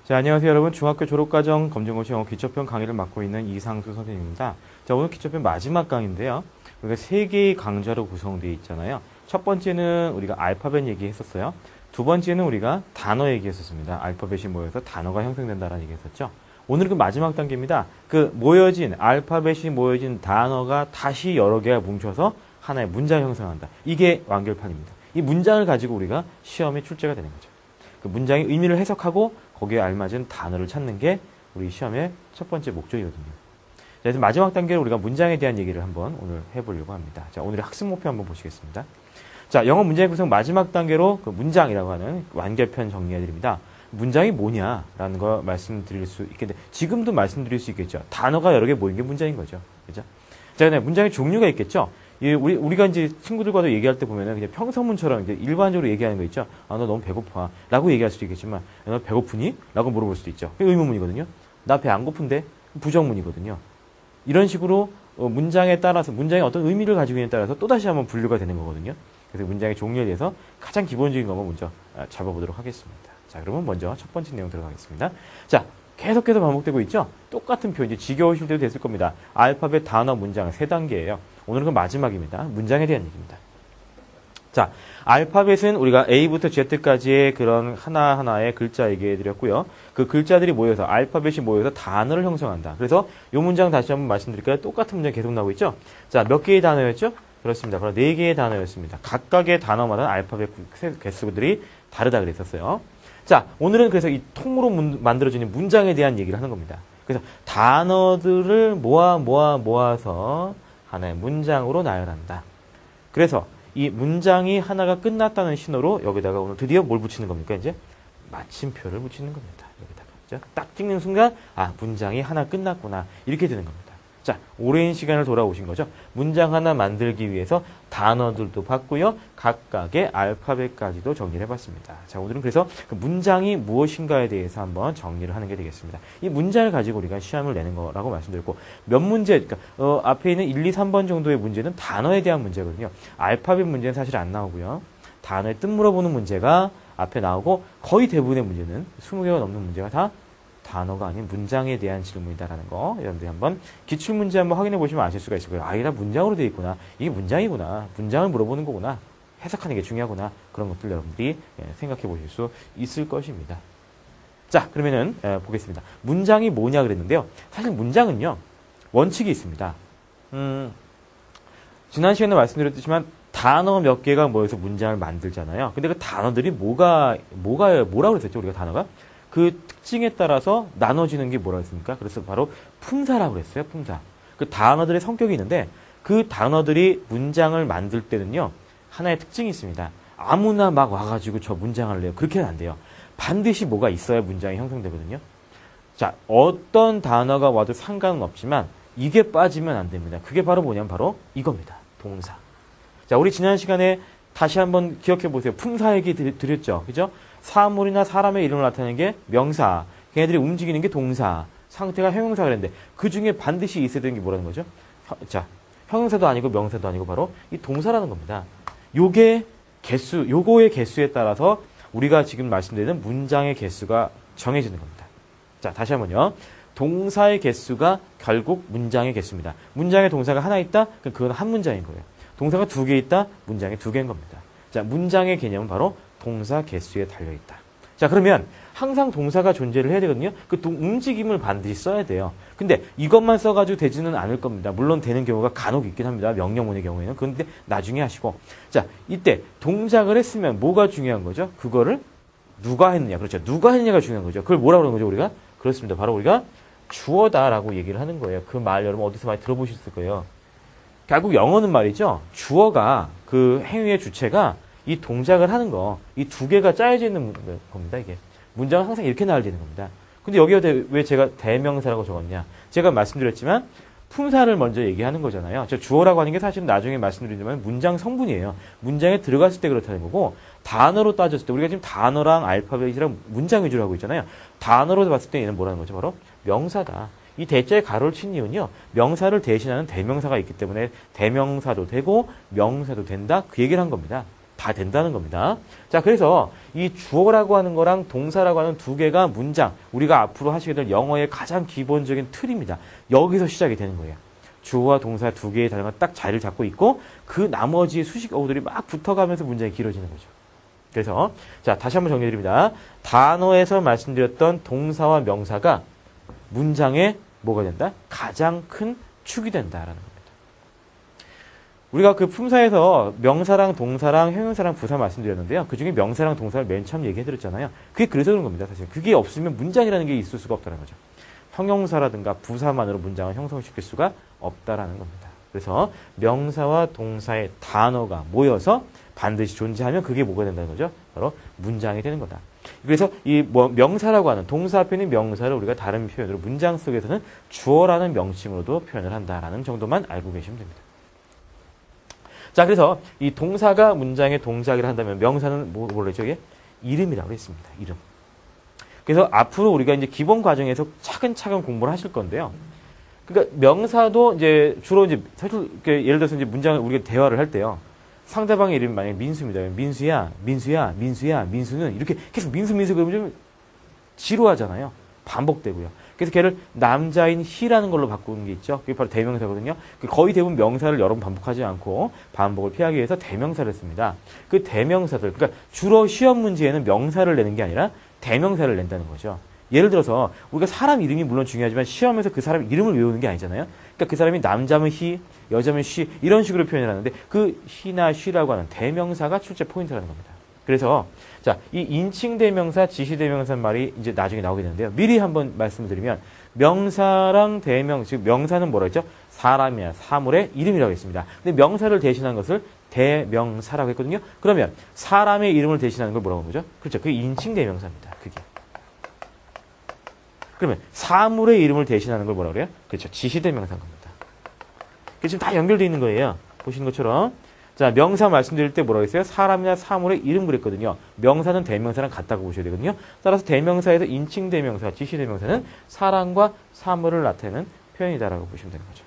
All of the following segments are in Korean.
자, 안녕하세요 여러분. 중학교 졸업과정 검정고시 영어 기초편 강의를 맡고 있는 이상수 선생님입니다. 자, 오늘 기초편 마지막 강의인데요. 우리가 세 개의 강좌로 구성되어 있잖아요. 첫 번째는 우리가 알파벳 얘기했었어요. 두 번째는 우리가 단어 얘기했었습니다. 알파벳이 모여서 단어가 형성된다라는 얘기했었죠. 오늘은 그 마지막 단계입니다. 알파벳이 모여진 단어가 다시 여러 개가 뭉쳐서 하나의 문장을 형성한다. 이게 완결판입니다. 이 문장을 가지고 우리가 시험에 출제가 되는 거죠. 그 문장의 의미를 해석하고 거기에 알맞은 단어를 찾는 게 우리 시험의 첫 번째 목적이거든요. 자, 그래서 마지막 단계로 우리가 문장에 대한 얘기를 한번 오늘 해보려고 합니다. 자, 오늘의 학습 목표 한번 보시겠습니다. 자, 영어 문장의 구성 마지막 단계로 그 문장이라고 하는 완결편 정리해드립니다. 문장이 뭐냐라는 거 말씀드릴 수 있겠는데, 지금도 말씀드릴 수 있겠죠. 단어가 여러 개 모인 게 문장인 거죠. 그죠? 자, 근데 문장의 종류가 있겠죠. 우리가 이제 친구들과도 얘기할 때 보면은 그냥 평서문처럼 이제 일반적으로 얘기하는 거 있죠. 아, 너 너무 배고파. 라고 얘기할 수도 있겠지만, 너 배고프니? 라고 물어볼 수도 있죠. 그게 의문문이거든요. 나 배 안 고픈데? 부정문이거든요. 이런 식으로 문장에 따라서, 문장의 어떤 의미를 가지고 있는 따라서 또다시 한번 분류가 되는 거거든요. 그래서 문장의 종류에 대해서 가장 기본적인 것만 먼저 잡아보도록 하겠습니다. 자, 그러면 먼저 첫 번째 내용 들어가겠습니다. 자, 계속해서 반복되고 있죠? 똑같은 표현, 이제 지겨우실 때도 됐을 겁니다. 알파벳, 단어, 문장, 세 단계예요. 오늘은 그 마지막입니다. 문장에 대한 얘기입니다. 자, 알파벳은 우리가 A부터 Z까지의 그런 하나하나의 글자 얘기해 드렸고요. 그 글자들이 모여서, 알파벳이 모여서 단어를 형성한다. 그래서 이 문장 다시 한번 말씀드릴까요? 똑같은 문장이 계속 나오고 있죠? 자, 몇 개의 단어였죠? 그렇습니다. 바로 4개의 단어였습니다. 각각의 단어마다 알파벳 개수들이 다르다 그랬었어요. 자, 오늘은 그래서 이 통으로 만들어지는 문장에 대한 얘기를 하는 겁니다. 그래서 단어들을 모아서 하나의 문장으로 나열한다. 그래서 이 문장이 하나가 끝났다는 신호로 여기다가 오늘 드디어 뭘 붙이는 겁니까? 이제 마침표를 붙이는 겁니다. 여기다가. 그렇죠? 딱 찍는 순간, 아, 문장이 하나 끝났구나. 이렇게 되는 겁니다. 자, 오랜 시간을 돌아오신 거죠. 문장 하나 만들기 위해서 단어들도 봤고요. 각각의 알파벳까지도 정리를 해봤습니다. 자, 오늘은 그래서 그 문장이 무엇인가에 대해서 한번 정리를 하는 게 되겠습니다. 이 문장을 가지고 우리가 시험을 내는 거라고 말씀드렸고, 몇 문제, 그러니까 앞에 있는 1, 2, 3번 정도의 문제는 단어에 대한 문제거든요. 알파벳 문제는 사실 안 나오고요. 단어의 뜻 물어보는 문제가 앞에 나오고, 거의 대부분의 문제는 20개가 넘는 문제가 다 단어가 아닌 문장에 대한 질문이다라는 거, 여러분들이 한번 기출문제 한번 확인해 보시면 아실 수가 있을 거예요. 아, 이게 다 문장으로 되어 있구나. 이게 문장이구나. 문장을 물어보는 거구나. 해석하는 게 중요하구나. 그런 것들 여러분들이 생각해 보실 수 있을 것입니다. 자, 그러면은 보겠습니다. 문장이 뭐냐 그랬는데요. 사실 문장은요, 원칙이 있습니다. 지난 시간에 말씀드렸지만 단어 몇 개가 모여서 문장을 만들잖아요. 근데 그 단어들이 뭐라고 그랬었죠? 우리가 단어가? 그 특징에 따라서 나눠지는 게 뭐라고 했습니까? 그래서 바로 품사라고 그랬어요. 품사. 그 단어들의 성격이 있는데 그 단어들이 문장을 만들 때는요, 하나의 특징이 있습니다. 아무나 막 와가지고 저 문장을 내요. 그렇게는 안 돼요. 반드시 뭐가 있어야 문장이 형성되거든요. 자, 어떤 단어가 와도 상관은 없지만 이게 빠지면 안 됩니다. 그게 바로 뭐냐면 바로 이겁니다. 동사. 자, 우리 지난 시간에 다시 한번 기억해 보세요. 품사 얘기 드렸죠. 그죠? 사물이나 사람의 이름을 나타내는 게 명사, 걔네들이 움직이는 게 동사, 상태가 형용사 그랬는데 그 중에 반드시 있어야 되는 게 뭐라는 거죠? 자, 형용사도 아니고 명사도 아니고 바로 이 동사라는 겁니다. 요거의 개수에 따라서 우리가 지금 말씀드리는 문장의 개수가 정해지는 겁니다. 자, 다시 한번요. 동사의 개수가 결국 문장의 개수입니다. 문장에 동사가 하나 있다? 그건 한 문장인 거예요. 동사가 2개 있다? 문장에 2개인 겁니다. 자, 문장의 개념은 바로 동사 개수에 달려있다. 자, 그러면 항상 동사가 존재를 해야 되거든요. 그 움직임을 반드시 써야 돼요. 근데 이것만 써가지고 되지는 않을 겁니다. 물론 되는 경우가 간혹 있긴 합니다. 명령문의 경우에는. 그런데 나중에 하시고. 자, 이때 동작을 했으면 뭐가 중요한 거죠? 그거를 누가 했느냐. 그렇죠. 누가 했느냐가 중요한 거죠. 그걸 뭐라고 그러는 거죠, 우리가? 그렇습니다. 바로 우리가 주어다라고 얘기를 하는 거예요. 그 말 여러분 어디서 많이 들어보셨을 거예요. 결국 영어는 말이죠. 주어가, 그 행위의 주체가 이 동작을 하는 거, 이 2개가 짜여져 있는 겁니다, 이게. 문장은 항상 이렇게 나와야 되는 겁니다. 근데 여기에 왜 제가 대명사라고 적었냐? 제가 말씀드렸지만, 품사를 먼저 얘기하는 거잖아요. 저 주어라고 하는 게 사실은 나중에 말씀드리지만 문장 성분이에요. 문장에 들어갔을 때 그렇다는 거고, 단어로 따졌을 때, 우리가 지금 단어랑 알파벳이랑 문장 위주로 하고 있잖아요. 단어로 봤을 때 얘는 뭐라는 거죠? 바로 명사다. 이 대자에 가로를 친 이유는요, 명사를 대신하는 대명사가 있기 때문에 대명사도 되고 명사도 된다, 그 얘기를 한 겁니다. 다 된다는 겁니다. 자, 그래서 이 주어라고 하는 거랑 동사라고 하는 두 개가 문장, 우리가 앞으로 하시게 될 영어의 가장 기본적인 틀입니다. 여기서 시작이 되는 거예요. 주어와 동사 두 개의 단어가 딱 자리를 잡고 있고 그 나머지 수식 어구들이 막 붙어가면서 문장이 길어지는 거죠. 그래서 자, 다시 한번 정리해드립니다. 단어에서 말씀드렸던 동사와 명사가 문장에 뭐가 된다? 가장 큰 축이 된다라는 겁니다. 우리가 그 품사에서 명사랑 동사랑 형용사랑 부사 말씀드렸는데요. 그중에 명사랑 동사를 맨 처음 얘기해드렸잖아요. 그게 그래서 그런 겁니다. 사실 그게 없으면 문장이라는 게 있을 수가 없다는 거죠. 형용사라든가 부사만으로 문장을 형성시킬 수가 없다라는 겁니다. 그래서 명사와 동사의 단어가 모여서 반드시 존재하면 그게 뭐가 된다는 거죠? 바로 문장이 되는 거다. 그래서 이 명사라고 하는 동사 앞에 있는 명사를 우리가 다른 표현으로 문장 속에서는 주어라는 명칭으로도 표현을 한다라는 정도만 알고 계시면 됩니다. 자, 그래서 이 동사가 문장의 동작을 한다면 명사는 뭐로 했죠? 이게 이름이라고 했습니다. 이름. 그래서 앞으로 우리가 이제 기본 과정에서 차근차근 공부를 하실 건데요. 그러니까 명사도 이제 주로 이제 사실 예를 들어서 이제 문장을 우리가 대화를 할 때요. 상대방의 이름이 만약에 민수입니다. 민수야, 민수야, 민수야, 민수는 이렇게 계속 민수 그러면 좀 지루하잖아요. 반복되고요. 그래서 걔를 남자인 he라는 걸로 바꾸는 게 있죠. 그게 바로 대명사거든요. 거의 대부분 명사를 여러 번 반복하지 않고 반복을 피하기 위해서 대명사를 씁니다. 그 대명사들, 그러니까 주로 시험 문제에는 명사를 내는 게 아니라 대명사를 낸다는 거죠. 예를 들어서 우리가 사람 이름이 물론 중요하지만 시험에서 그 사람 이름을 외우는 게 아니잖아요. 그러니까 그 사람이 남자면 he, 여자면 she 이런 식으로 표현을 하는데 그 he나 she라고 하는 대명사가 출제 포인트라는 겁니다. 그래서 자, 이 인칭 대명사, 지시 대명사 말이 이제 나중에 나오게 되는데요. 미리 한번 말씀드리면 명사랑 대명, 즉 명사는 뭐라 했죠? 사람이나 사물의 이름이라고 했습니다. 근데 명사를 대신한 것을 대명사라고 했거든요. 그러면 사람의 이름을 대신하는 걸 뭐라고 보죠? 그렇죠. 그게 인칭 대명사입니다. 그게. 그러면 사물의 이름을 대신하는 걸 뭐라고 그래요? 그렇죠. 지시 대명사인 겁니다. 그게 지금 다 연결되어 있는 거예요. 보시는 것처럼. 자, 명사 말씀드릴 때 뭐라고 했어요? 사람이나 사물의 이름 그랬거든요. 명사는 대명사랑 같다고 보셔야 되거든요. 따라서 대명사에서 인칭 대명사, 지시 대명사는 사람과 사물을 나타내는 표현이다라고 보시면 되는 거죠.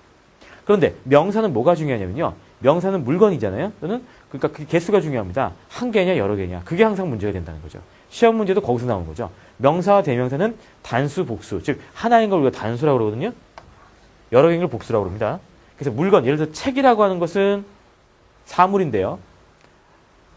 그런데 명사는 뭐가 중요하냐면요. 명사는 물건이잖아요. 또는 그러니까 그 개수가 중요합니다. 한 개냐 여러 개냐. 그게 항상 문제가 된다는 거죠. 시험 문제도 거기서 나오는 거죠. 명사와 대명사는 단수, 복수. 즉 하나인 걸 우리가 단수라고 그러거든요. 여러 개인 걸 복수라고 그럽니다. 그래서 물건, 예를 들어 책이라고 하는 것은 사물인데요.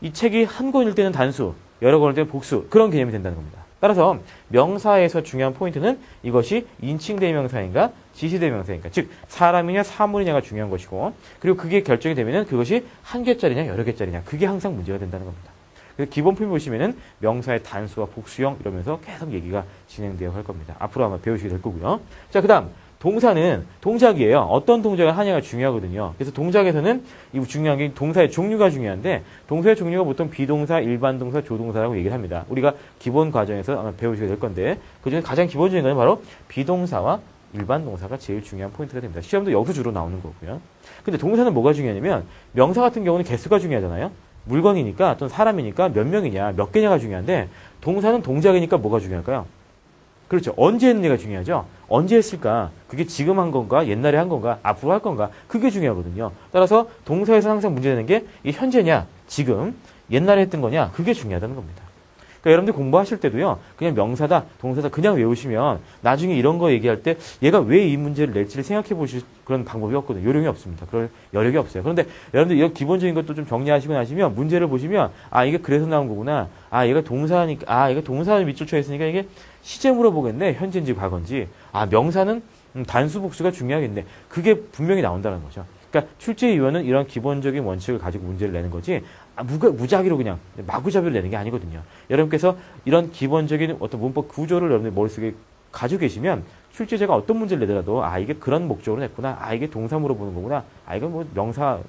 이 책이 한 권일 때는 단수, 여러 권일 때는 복수. 그런 개념이 된다는 겁니다. 따라서 명사에서 중요한 포인트는 이것이 인칭대명사인가 지시대명사인가. 즉 사람이냐 사물이냐가 중요한 것이고 그리고 그게 결정이 되면은 그것이 한 개짜리냐 여러 개짜리냐. 그게 항상 문제가 된다는 겁니다. 그래서 기본 표현 보시면은 명사의 단수와 복수형 이러면서 계속 얘기가 진행되어 갈 겁니다. 앞으로 아마 배우시게 될 거고요. 자, 그 다음 동사는 동작이에요. 어떤 동작을 하냐가 중요하거든요. 그래서 동작에서는 이 중요한 게 동사의 종류가 중요한데 동사의 종류가 보통 비동사, 일반동사, 조동사라고 얘기를 합니다. 우리가 기본 과정에서 아마 배우시게 될 건데 그중에 가장 기본적인 건 바로 비동사와 일반동사가 제일 중요한 포인트가 됩니다. 시험도 여기서 주로 나오는 거고요. 근데 동사는 뭐가 중요하냐면 명사 같은 경우는 개수가 중요하잖아요. 물건이니까 또는 사람이니까 몇 명이냐 몇 개냐가 중요한데 동사는 동작이니까 뭐가 중요할까요? 그렇죠. 언제 했느냐가 중요하죠. 언제 했을까? 그게 지금 한 건가? 옛날에 한 건가? 앞으로 할 건가? 그게 중요하거든요. 따라서 동사에서 항상 문제되는 게 이 현재냐, 지금, 옛날에 했던 거냐? 그게 중요하다는 겁니다. 그러니까 여러분들 공부하실 때도요. 그냥 명사다, 동사다 그냥 외우시면 나중에 이런 거 얘기할 때 얘가 왜 이 문제를 낼지를 생각해 보실 그런 방법이 없거든요. 요령이 없습니다. 그런 여력이 없어요. 그런데 여러분들 이런 기본적인 것도 좀 정리하시고 나시면 문제를 보시면 아, 이게 그래서 나온 거구나. 아, 얘가 동사니까 아, 얘가 동사를 밑줄 쳐 있으니까 이게 시제 물어보겠네. 현재인지 과거인지. 아, 명사는 단수 복수가 중요하겠네. 그게 분명히 나온다는 거죠. 그러니까 출제위원은 이런 기본적인 원칙을 가지고 문제를 내는 거지 무작위로 그냥 마구잡이로 내는 게 아니거든요. 여러분께서 이런 기본적인 어떤 문법 구조를 여러분들 머릿속에 가지고 계시면 출제자가 어떤 문제를 내더라도 아, 이게 그런 목적으로 냈구나. 아, 이게 동사 물어보는 거구나. 아, 이건 뭐 명사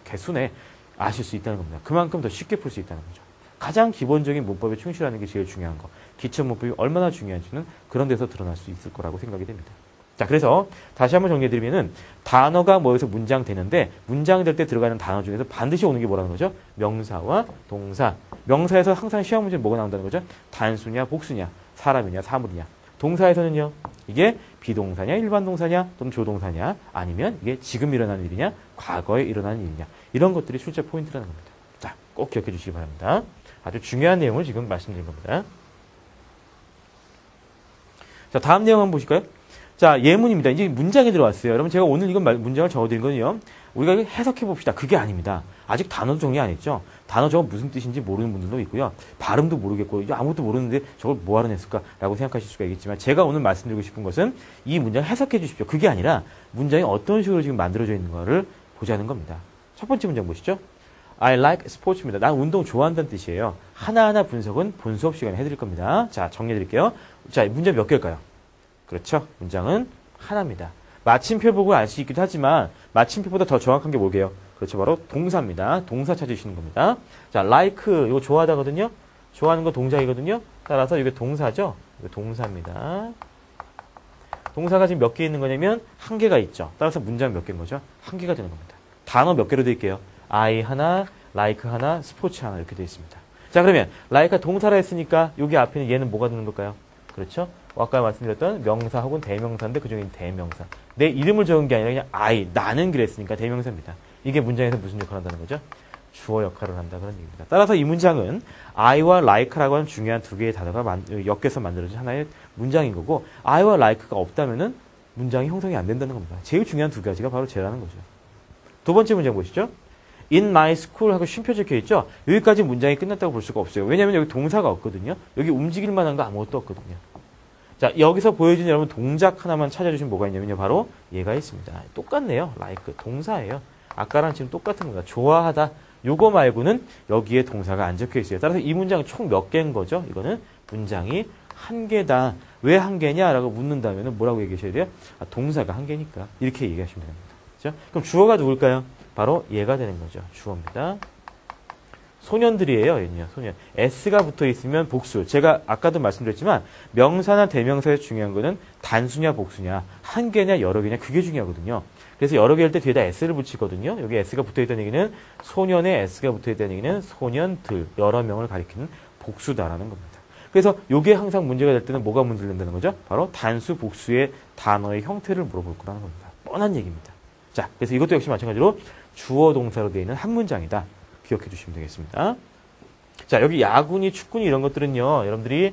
개수네. 아실 수 있다는 겁니다. 그만큼 더 쉽게 풀 수 있다는 거죠. 가장 기본적인 문법에 충실하는 게 제일 중요한 거. 기초 문법이 얼마나 중요한지는 그런 데서 드러날 수 있을 거라고 생각이 됩니다. 자, 그래서 다시 한번 정리해드리면은 단어가 모여서 문장 되는데 문장 될 때 들어가는 단어 중에서 반드시 오는 게 뭐라는 거죠? 명사와 동사. 명사에서 항상 시험 문제는 뭐가 나온다는 거죠? 단수냐, 복수냐, 사람이냐, 사물이냐. 동사에서는요, 이게 비동사냐, 일반동사냐, 또는 조동사냐, 아니면 이게 지금 일어나는 일이냐, 과거에 일어나는 일이냐. 이런 것들이 출제 포인트라는 겁니다. 자, 꼭 기억해 주시기 바랍니다. 아주 중요한 내용을 지금 말씀드린 겁니다. 자, 다음 내용 한번 보실까요? 자, 예문입니다. 이제 문장이 들어왔어요. 여러분, 제가 오늘 이건 문장을 적어드린 건요. 우리가 해석해 봅시다. 그게 아닙니다. 아직 단어도 정리 안 했죠. 단어 저거 무슨 뜻인지 모르는 분들도 있고요. 발음도 모르겠고, 이제 아무것도 모르는데 저걸 뭐하러 냈을까라고 생각하실 수가 있겠지만, 제가 오늘 말씀드리고 싶은 것은 이 문장 해석해 주십시오. 그게 아니라 문장이 어떤 식으로 지금 만들어져 있는 거를 보자는 겁니다. 첫 번째 문장 보시죠. I like sports입니다. 난 운동 좋아한다는 뜻이에요. 하나하나 분석은 본 수업 시간에 해드릴 겁니다. 자, 정리해 드릴게요. 자, 문장 몇 개일까요? 그렇죠. 문장은 하나입니다. 마침표 보고 알 수 있기도 하지만 마침표보다 더 정확한 게 뭐게요? 그렇죠. 바로 동사입니다. 동사 찾으시는 겁니다. 자, like 이거 좋아하다거든요. 좋아하는 거 동작이거든요. 따라서 이게 동사죠. 이거 동사입니다. 동사가 지금 몇 개 있는 거냐면 한 개가 있죠. 따라서 문장 몇 개인 거죠? 한 개가 되는 겁니다. 단어 몇 개로 드릴게요. I 하나, like 하나, 스포츠 하나 이렇게 되어 있습니다. 자, 그러면 like가 동사라 했으니까 여기 앞에는 얘는 뭐가 되는 걸까요? 그렇죠? 아까 말씀드렸던 명사 혹은 대명사인데 그중에 대명사. 내 이름을 적은 게 아니라 그냥 I, 나는 그랬으니까 대명사입니다. 이게 문장에서 무슨 역할을 한다는 거죠? 주어 역할을 한다 그런 얘기입니다. 따라서 이 문장은 I와 like라고 하는 중요한 두 개의 단어가 엮여서 만들어진 하나의 문장인 거고 I와 like가 없다면은 문장이 형성이 안 된다는 겁니다. 제일 중요한 두 가지가 바로 쟤라는 거죠. 두 번째 문장 보시죠. In my school 하고 쉼표 적혀 있죠. 여기까지 문장이 끝났다고 볼 수가 없어요. 왜냐하면 여기 동사가 없거든요. 여기 움직일 만한 거 아무것도 없거든요. 자, 여기서 보여준 여러분 동작 하나만 찾아주시면 뭐가 있냐면요. 바로 얘가 있습니다. 똑같네요. like 동사예요. 아까랑 지금 똑같은 겁니다. 좋아하다. 요거 말고는 여기에 동사가 안 적혀 있어요. 따라서 이 문장은 총 몇 개인 거죠? 이거는 문장이 한 개다. 왜 한 개냐라고 묻는다면 뭐라고 얘기하셔야 돼요? 아, 동사가 한 개니까. 이렇게 얘기하시면 됩니다. 그렇죠? 그럼 주어가 누굴까요? 바로 얘가 되는 거죠. 주어입니다. 소년들이에요. 얘는요. 소년. S가 붙어 있으면 복수. 제가 아까도 말씀드렸지만 명사나 대명사에서 중요한 거는 단수냐 복수냐, 한 개냐 여러 개냐 그게 중요하거든요. 그래서 여러 개일 때 뒤에다 S를 붙이거든요. 여기 S가 붙어 있다는 얘기는 소년에 S가 붙어 있다는 얘기는 소년들, 여러 명을 가리키는 복수다라는 겁니다. 그래서 이게 항상 문제가 될 때는 뭐가 문제를 낸다는 거죠? 바로 단수 복수의 단어의 형태를 물어볼 거라는 겁니다. 뻔한 얘기입니다. 자, 그래서 이것도 역시 마찬가지로 주어 동사로 되어 있는 한 문장이다. 기억해 주시면 되겠습니다. 자, 여기 야구니 축구니 이런 것들은요. 여러분들이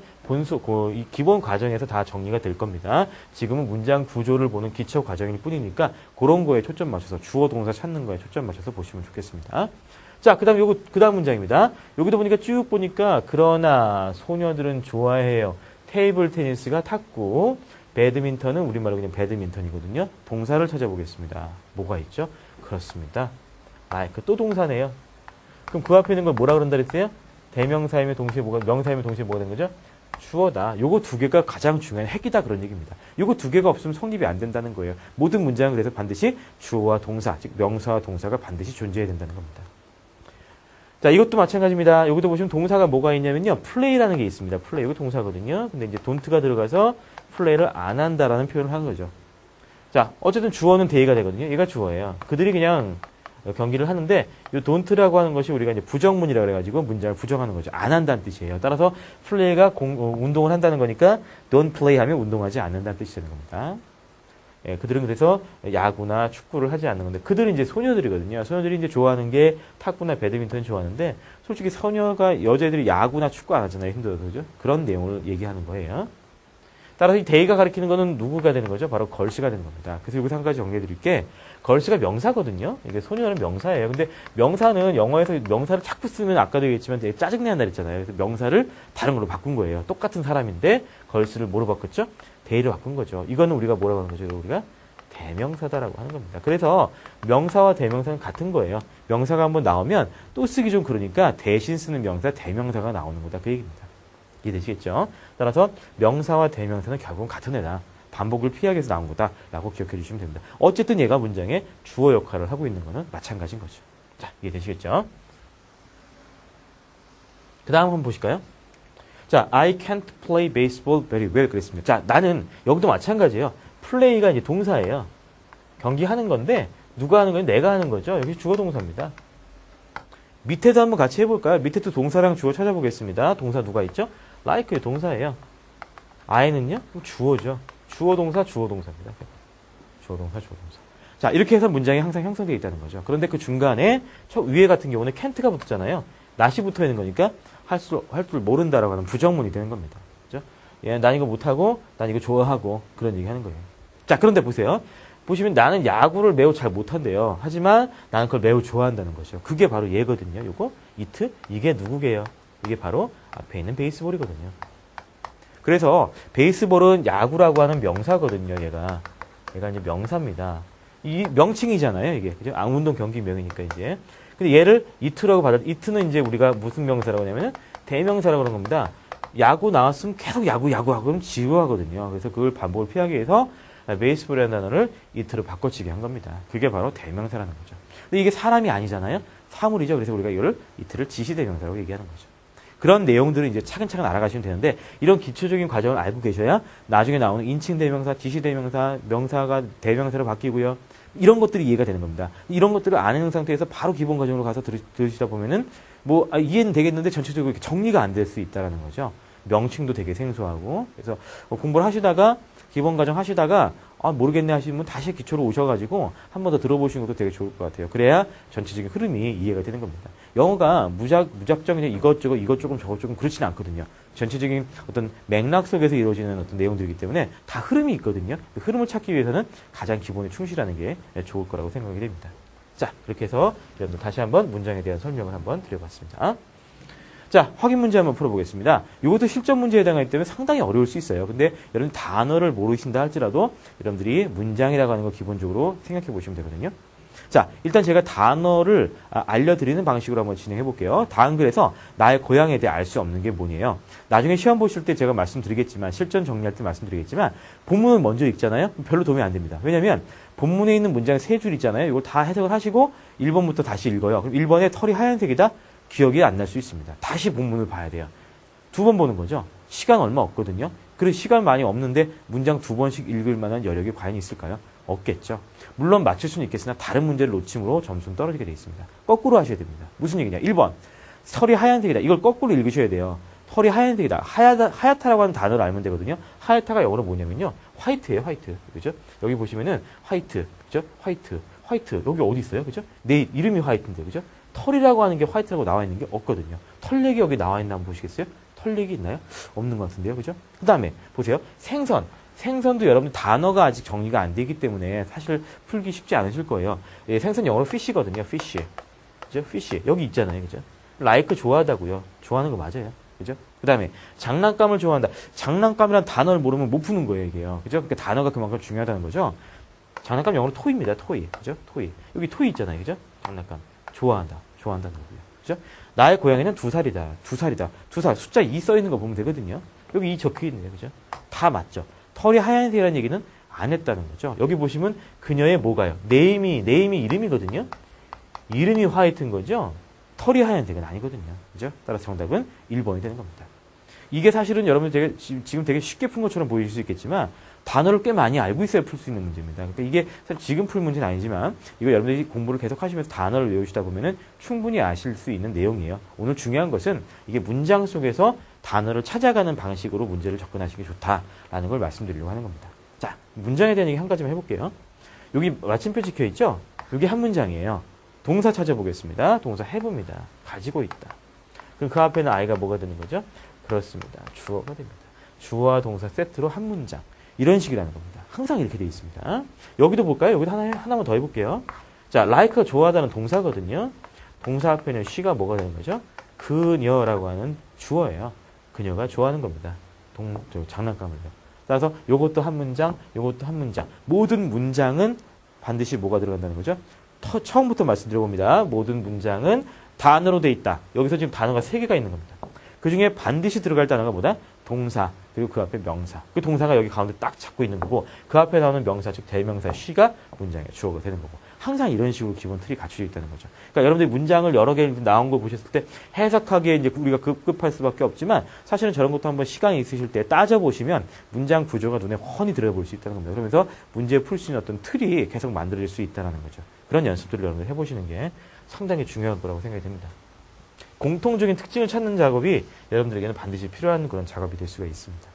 이 기본 과정에서 다 정리가 될 겁니다. 지금은 문장 구조를 보는 기초 과정일 뿐이니까 그런 거에 초점 맞춰서 주어 동사 찾는 거에 초점 맞춰서 보시면 좋겠습니다. 자, 그다음 문장입니다. 여기도 보니까 쭉 보니까 그러나 소녀들은 좋아해요. 테이블 테니스가 탁구, 배드민턴은 우리말로 그냥 배드민턴이거든요. 동사를 찾아보겠습니다. 뭐가 있죠? 그렇습니다. 또 동사네요. 그럼 그 앞에 있는 걸 뭐라 그런다 그랬어요? 대명사이면 동시에 명사이면 동시에 뭐가 되는 거죠? 주어다. 요거 두 개가 가장 중요한 핵이다 그런 얘기입니다. 요거 두 개가 없으면 성립이 안 된다는 거예요. 모든 문장은 그래서 반드시 주어와 동사, 즉 명사와 동사가 반드시 존재해야 된다는 겁니다. 자, 이것도 마찬가지입니다. 여기도 보시면 동사가 뭐가 있냐면요. 플레이라는 게 있습니다. 플레이. 이거 동사거든요. 근데 이제 don't가 들어가서 플레이를 안 한다라는 표현을 한 거죠. 자, 어쨌든 주어는 대의가 되거든요. 얘가 주어예요. 그들이 그냥 경기를 하는데 이 don't라고 하는 것이 우리가 이제 부정문이라고 그래가지고 문장을 부정하는 거죠. 안 한다는 뜻이에요. 따라서 플레이가 운동을 한다는 거니까 don't play 하면 운동하지 않는다는 뜻이 되는 겁니다. 예, 그들은 그래서 야구나 축구를 하지 않는 건데 그들은 이제 소녀들이거든요. 소녀들이 이제 좋아하는 게 탁구나 배드민턴 좋아하는데 솔직히 여자애들이 야구나 축구 안 하잖아요. 힘들어서 그죠? 그런 내용을 얘기하는 거예요. 따라서 이 데이가 가리키는 거는 누구가 되는 거죠? 바로 걸스가 되는 겁니다. 그래서 여기서 한 가지 정리해 드릴게. 걸스가 명사거든요. 이게 소녀는 명사예요. 근데 명사는 영어에서 명사를 자꾸 쓰면 아까도 얘기했지만 되게 짜증내한다 그랬잖아요. 그래서 명사를 다른 걸로 바꾼 거예요. 똑같은 사람인데 걸스를 뭐로 바꿨죠? 데이를 바꾼 거죠. 이거는 우리가 뭐라고 하는 거죠? 우리가 대명사다라고 하는 겁니다. 그래서 명사와 대명사는 같은 거예요. 명사가 한번 나오면 또 쓰기 좀 그러니까 대신 쓰는 명사, 대명사가 나오는 거다. 그 얘기입니다. 이해되시겠죠? 따라서 명사와 대명사는 결국은 같은 애다. 반복을 피하기 위해서 나온 거다라고 기억해 주시면 됩니다. 어쨌든 얘가 문장의 주어 역할을 하고 있는 거는 마찬가지인 거죠. 자, 이해되시겠죠? 그 다음 한번 보실까요? 자, I can't play baseball very well 그랬습니다. 자, 나는 여기도 마찬가지예요. 플레이가 이제 동사예요. 경기하는 건데 누가 하는 거예요? 내가 하는 거죠. 여기 주어 동사입니다. 밑에도 한번 같이 해볼까요? 밑에도 동사랑 주어 찾아보겠습니다. 동사 누가 있죠? like의 동사예요. I는요? 주어죠. 주어 동사, 주어 동사입니다. 주어 동사, 주어 동사. 자, 이렇게 해서 문장이 항상 형성되어 있다는 거죠. 그런데 그 중간에 위에 같은 경우는 can't가 붙었잖아요. not이 붙어 있는 거니까 할 줄 모른다라고 하는 부정문이 되는 겁니다. 그죠? 예, 난 이거 못하고, 난 이거 좋아하고, 그런 얘기 하는 거예요. 자, 그런데 보세요. 보시면 나는 야구를 매우 잘 못한대요. 하지만 나는 그걸 매우 좋아한다는 거죠. 그게 바로 얘거든요. 요거, it, 이게 누구게요? 이게 바로 앞에 있는 베이스볼이거든요. 그래서 베이스볼은 야구라고 하는 명사거든요. 얘가 이제 명사입니다. 이 명칭이잖아요. 이게 그죠? 운동 경기명이니까 이제. 근데 얘를 it라고 it는 이제 우리가 무슨 명사라고 하냐면은 대명사라고 하는 겁니다. 야구 나왔으면 계속 야구하고 그러면 지루하거든요. 그래서 그걸 반복을 피하기 위해서 베이스볼이라는 단어를 it로 바꿔치기 한 겁니다. 그게 바로 대명사라는 거죠. 근데 이게 사람이 아니잖아요. 사물이죠. 그래서 우리가 이거를 it를 지시대명사라고 얘기하는 거죠. 그런 내용들을 이제 차근차근 알아가시면 되는데 이런 기초적인 과정을 알고 계셔야 나중에 나오는 인칭 대명사, 지시 대명사, 명사가 대명사로 바뀌고요. 이런 것들이 이해가 되는 겁니다. 이런 것들을 아는 상태에서 바로 기본 과정으로 가서 들으시다 보면은 이해는 되겠는데 전체적으로 정리가 안 될 수 있다는 거죠. 명칭도 되게 생소하고 그래서 공부를 하시다가 기본 과정 하시다가 모르겠네 하시면 다시 기초로 오셔가지고 한 번 더 들어보시는 것도 되게 좋을 것 같아요. 그래야 전체적인 흐름이 이해가 되는 겁니다. 영어가 무작정 그냥 이것 조금 저것 조금 그렇지는 않거든요. 전체적인 어떤 맥락 속에서 이루어지는 어떤 내용들이기 때문에 다 흐름이 있거든요. 그 흐름을 찾기 위해서는 가장 기본에 충실하는 게 좋을 거라고 생각이 됩니다. 자, 그렇게 해서 여러분들 다시 한번 문장에 대한 설명을 한번 드려봤습니다. 자, 확인 문제 한번 풀어보겠습니다. 이것도 실전 문제에 해당하기 때문에 상당히 어려울 수 있어요. 근데 여러분 단어를 모르신다 할지라도 여러분들이 문장이라고 하는 거 기본적으로 생각해 보시면 되거든요. 자, 일단 제가 단어를 알려드리는 방식으로 한번 진행해 볼게요. 다음 글에서 나의 고향에 대해 알 수 없는 게 뭐니에요. 나중에 시험 보실 때 제가 말씀드리겠지만 실전 정리할 때 말씀드리겠지만 본문을 먼저 읽잖아요. 별로 도움이 안 됩니다. 왜냐하면 본문에 있는 문장 3줄 있잖아요. 이걸 다 해석을 하시고 1번부터 다시 읽어요. 그럼 1번에 털이 하얀색이다? 기억이 안 날 수 있습니다. 다시 본문을 봐야 돼요. 2번 보는 거죠. 시간 얼마 없거든요. 그래서 시간 많이 없는데 문장 2번씩 읽을 만한 여력이 과연 있을까요? 없겠죠. 물론 맞출 수는 있겠으나 다른 문제를 놓침으로 점수는 떨어지게 되어 있습니다. 거꾸로 하셔야 됩니다. 무슨 얘기냐. 1번. 털이 하얀색이다. 이걸 거꾸로 읽으셔야 돼요. 털이 하얀색이다. 하얗다라고 하는 단어를 알면 되거든요. 하얗다가 영어로 뭐냐면요. 화이트예요. 화이트. 그죠? 여기 보시면은 화이트. 그죠? 화이트. 여기 어디 있어요? 그죠? 내 이름이 화이트인데. 그죠? 털이라고 하는 게 화이트라고 나와 있는 게 없거든요. 털렉이 여기 나와 있나 한번 보시겠어요? 털렉이 있나요? 없는 것 같은데요. 그죠? 그 다음에 보세요. 생선도 여러분 단어가 아직 정리가 안 되기 때문에 사실 풀기 쉽지 않으실 거예요. 예, 생선 영어로 fish거든요. fish. 그죠? fish. 여기 있잖아요. 그죠? like 좋아하다고요. 좋아하는 거 맞아요. 그죠? 그 다음에 장난감을 좋아한다. 장난감이란 단어를 모르면 못 푸는 거예요. 이게요. 그죠? 그러니까 단어가 그만큼 중요하다는 거죠. 장난감 영어로 토이입니다. 토이. 그죠? 토이. 여기 토이 있잖아요. 그죠? 장난감. 좋아한다는 거고요. 그죠? 나의 고양이는 2살이다. 2살. 숫자 2 써 있는 거 보면 되거든요. 여기 2 적혀 있네요. 그죠? 다 맞죠? 털이 하얀색이라는 얘기는 안 했다는 거죠. 여기 보시면 그녀의 뭐가요? 네임이 이름이거든요. 이름이 화이트인 거죠. 털이 하얀색은 아니거든요. 그죠? 따라서 정답은 1번이 되는 겁니다. 이게 사실은 여러분들 지금 되게 쉽게 푼 것처럼 보이실 수 있겠지만 단어를 꽤 많이 알고 있어야 풀 수 있는 문제입니다. 그러니까 이게 사실 지금 풀 문제는 아니지만 이거 여러분들이 공부를 계속 하시면서 단어를 외우시다 보면은 충분히 아실 수 있는 내용이에요. 오늘 중요한 것은 이게 문장 속에서 단어를 찾아가는 방식으로 문제를 접근하시기 좋다라는 걸 말씀드리려고 하는 겁니다. 자, 문장에 대한 얘기 한 가지만 해볼게요. 여기 마침표 찍혀 있죠? 이게 한 문장이에요. 동사 찾아보겠습니다. 동사 해봅니다. 가지고 있다. 그럼 그 앞에는 I가 뭐가 되는 거죠? 그렇습니다. 주어가 됩니다. 주어와 동사 세트로 한 문장. 이런 식이라는 겁니다. 항상 이렇게 되어 있습니다. 여기도 볼까요? 여기도 하나만 더 해볼게요. 자, like가 좋아하다는 동사거든요. 동사 앞에는 she가 뭐가 되는 거죠? 그녀라고 하는 주어예요. 그녀가 좋아하는 겁니다. 장난감을요. 따라서 요것도 한 문장, 요것도 한 문장. 모든 문장은 반드시 뭐가 들어간다는 거죠? 처음부터 말씀드려봅니다. 모든 문장은 단어로 되어 있다. 여기서 지금 단어가 3개가 있는 겁니다. 그 중에 반드시 들어갈 단어가 뭐다? 동사, 그리고 그 앞에 명사. 그 동사가 여기 가운데 딱 잡고 있는 거고, 그 앞에 나오는 명사, 즉 대명사 she가 문장의 주어가 되는 거고. 항상 이런 식으로 기본 틀이 갖춰져 있다는 거죠. 그러니까 여러분들이 문장을 여러 개 나온 거 보셨을 때 해석하기에 이제 우리가 급급할 수밖에 없지만 사실은 저런 것도 한번 시간이 있으실 때 따져보시면 문장 구조가 눈에 훤히 들어볼 수 있다는 겁니다. 그러면서 문제 풀 수 있는 어떤 틀이 계속 만들어질 수 있다는 거죠. 그런 연습들을 여러분들 해보시는 게 상당히 중요한 거라고 생각이 됩니다. 공통적인 특징을 찾는 작업이 여러분들에게는 반드시 필요한 그런 작업이 될 수가 있습니다.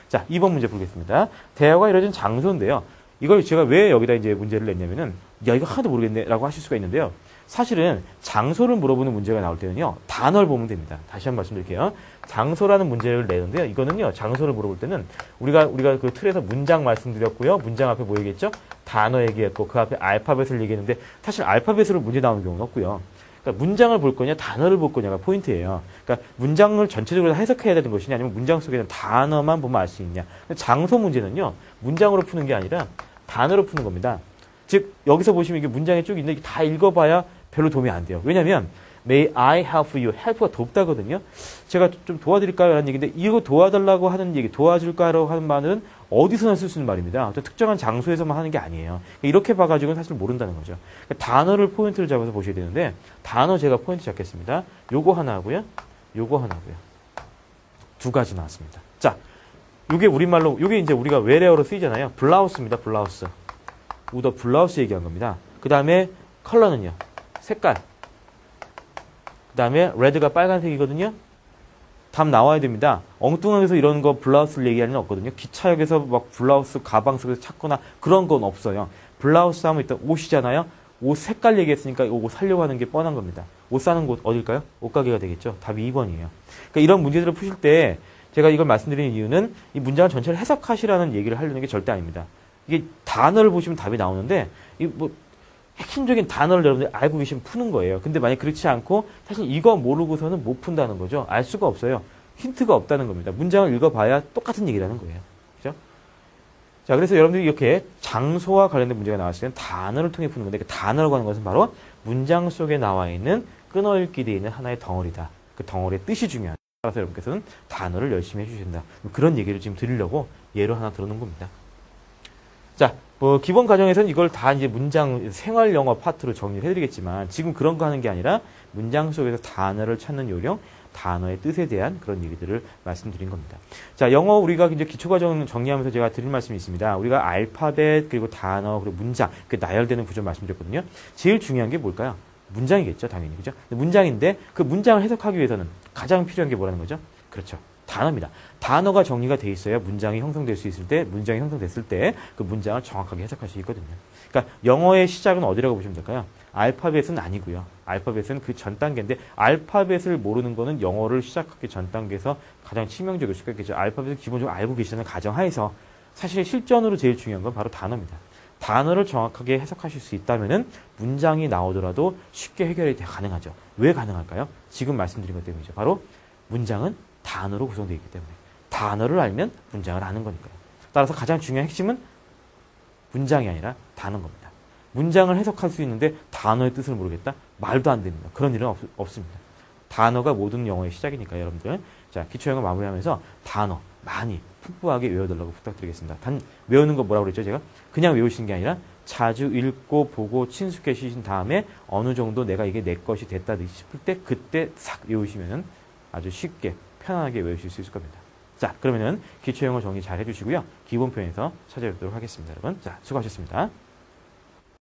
자, 2번 문제 보겠습니다. 대화가 이루어진 장소인데요. 이걸 제가 왜 여기다 이제 문제를 냈냐면은, 야, 이거 하나도 모르겠네, 라고 하실 수가 있는데요. 사실은 장소를 물어보는 문제가 나올 때는요, 단어를 보면 됩니다. 다시 한번 말씀드릴게요. 장소라는 문제를 내는데요. 이거는요, 장소를 물어볼 때는 우리가 그 틀에서 문장 말씀드렸고요. 문장 앞에 뭐 얘기했죠? 단어 얘기했고, 그 앞에 알파벳을 얘기했는데, 사실 알파벳으로 문제 나오는 경우는 없고요. 그러니까 문장을 볼 거냐, 단어를 볼 거냐가 포인트예요. 그러니까 문장을 전체적으로 해석해야 되는 것이냐, 아니면 문장 속에 있는 단어만 보면 알 수 있냐. 장소 문제는요, 문장으로 푸는 게 아니라 단어로 푸는 겁니다. 즉, 여기서 보시면 이게 문장이 쭉 있는데, 다 읽어봐야 별로 도움이 안 돼요. 왜냐면, May I help you? help가 돕다거든요. 제가 좀 도와드릴까요? 라는 얘기인데, 이거 도와달라고 하는 얘기, 도와줄까라고 하는 말은 어디서나 쓸 수 있는 말입니다. 어떤 특정한 장소에서만 하는 게 아니에요. 이렇게 봐가지고는 사실 모른다는 거죠. 그러니까 단어를 포인트를 잡아서 보셔야 되는데, 단어 제가 포인트 잡겠습니다. 요거 하나 하고요. 요거 하나 하고요. 두 가지 나왔습니다. 자, 요게 우리말로, 요게 이제 우리가 외래어로 쓰이잖아요. 블라우스입니다. 블라우스. 우더 블라우스 얘기한 겁니다. 그 다음에 컬러는요. 색깔. 그 다음에 레드가 빨간색이거든요. 답 나와야 됩니다. 엉뚱해서 이런 거 블라우스를 얘기하는 건 없거든요. 기차역에서 막 블라우스 가방 속에서 찾거나 그런 건 없어요. 블라우스 하면 일단 옷이잖아요. 옷 색깔 얘기했으니까 이거 살려고 하는 게 뻔한 겁니다. 옷 사는 곳 어딜까요? 옷가게가 되겠죠. 답이 2번이에요. 그러니까 이런 문제들을 푸실 때 제가 이걸 말씀드리는 이유는 이 문장을 전체를 해석하시라는 얘기를 하려는 게 절대 아닙니다. 이게 단어를 보시면 답이 나오는데 이 뭐 핵심적인 단어를 여러분들이 알고 계시면 푸는 거예요. 근데 만약 그렇지 않고 사실 이거 모르고서는 못 푼다는 거죠. 알 수가 없어요. 힌트가 없다는 겁니다. 문장을 읽어봐야 똑같은 얘기라는 거예요. 그죠? 자, 그래서 여러분들이 이렇게 장소와 관련된 문제가 나왔을 때는 단어를 통해 푸는 건데 그 단어라고 하는 것은 바로 문장 속에 나와 있는 끊어읽기 되어 있는 하나의 덩어리다. 그 덩어리의 뜻이 중요하다. 따라서 여러분께서는 단어를 열심히 해주셔야 된다. 그런 얘기를 지금 드리려고 예로 하나 들어놓은 겁니다. 자, 뭐 기본 과정에서는 이걸 다 이제 문장 생활 영어 파트로 정리를 해드리겠지만 지금 그런 거 하는 게 아니라 문장 속에서 단어를 찾는 요령, 단어의 뜻에 대한 그런 얘기들을 말씀드린 겁니다. 자, 영어 우리가 이제 기초 과정 정리하면서 제가 드릴 말씀이 있습니다. 우리가 알파벳 그리고 단어 그리고 문장 그 나열되는 구조 말씀드렸거든요. 제일 중요한 게 뭘까요? 문장이겠죠, 당연히. 그죠? 문장인데 그 문장을 해석하기 위해서는 가장 필요한 게 뭐라는 거죠? 그렇죠. 단어입니다. 단어가 정리가 돼 있어야 문장이 형성될 수 있을 때, 문장이 형성됐을 때 그 문장을 정확하게 해석할 수 있거든요. 그러니까 영어의 시작은 어디라고 보시면 될까요? 알파벳은 아니고요. 알파벳은 그 전 단계인데 알파벳을 모르는 거는 영어를 시작하기 전 단계에서 가장 치명적일 수가 있겠죠. 알파벳을 기본적으로 알고 계시는 가정하에서 사실 실전으로 제일 중요한 건 바로 단어입니다. 단어를 정확하게 해석하실 수 있다면은 문장이 나오더라도 쉽게 해결이 가능하죠. 왜 가능할까요? 지금 말씀드린 것 때문이죠. 바로 문장은 단어로 구성되어 있기 때문에 단어를 알면 문장을 아는 거니까요. 따라서 가장 중요한 핵심은 문장이 아니라 단어인 겁니다. 문장을 해석할 수 있는데 단어의 뜻을 모르겠다? 말도 안 됩니다. 그런 일은 없습니다. 단어가 모든 영어의 시작이니까 여러분들 자 기초영어 마무리하면서 단어 많이 풍부하게 외워달라고 부탁드리겠습니다. 단 외우는 거 뭐라고 그랬죠? 제가 그냥 외우시는 게 아니라 자주 읽고 보고 친숙해지신 다음에 어느 정도 내가 이게 내 것이 됐다 싶을 때 그때 싹 외우시면은 아주 쉽게 편안하게 외우실 수 있을 겁니다. 자, 그러면은 기초영어 정리 잘 해주시고요. 기본 표현에서 찾아뵙도록 하겠습니다, 여러분. 자, 수고하셨습니다.